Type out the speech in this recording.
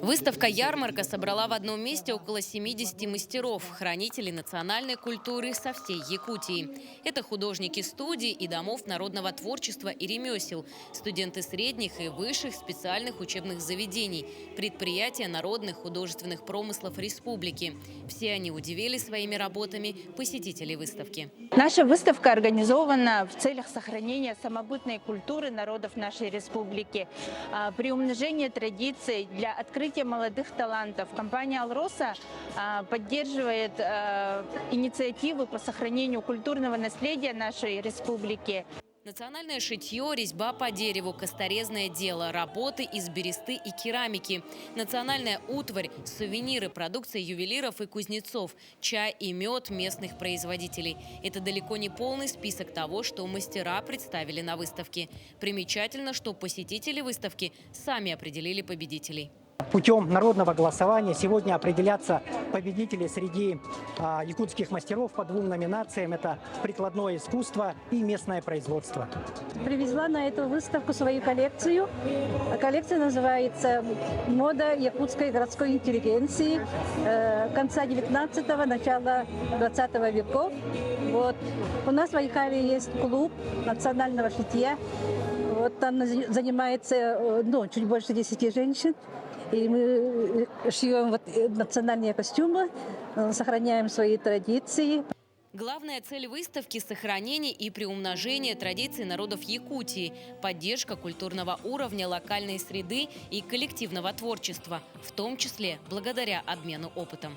Выставка-ярмарка собрала в одном месте около 70 мастеров, хранителей национальной культуры со всей Якутии. Это художники студий и домов народного творчества и ремесел, студенты средних и высших специальных учебных заведений, предприятия народных художественных промыслов республики. Все они удивили своими работами посетителей выставки. Наша выставка организована в целях сохранения самобытной культуры народов нашей республики, приумножения традиций для открытия молодых талантов. Компания «Алроса» поддерживает инициативы по сохранению культурного наследия нашей республики. Национальное шитье, резьба по дереву, косторезное дело, работы из бересты и керамики, национальная утварь, сувениры, продукция ювелиров и кузнецов, чай и мед местных производителей. Это далеко не полный список того, что мастера представили на выставке. Примечательно, что посетители выставки сами определили победителей. Путем народного голосования сегодня определятся победители среди якутских мастеров по двум номинациям. Это прикладное искусство и местное производство. Привезла на эту выставку свою коллекцию. Коллекция называется «Мода якутской городской интеллигенции» конца 19-го, начала 20 веков. Вот. У нас в Байкале есть клуб национального шитья. Вот там занимается чуть больше 10 женщин. И мы шьем национальные костюмы, сохраняем свои традиции. Главная цель выставки – сохранение и приумножение традиций народов Якутии, поддержка культурного уровня локальной среды и коллективного творчества, в том числе благодаря обмену опытом.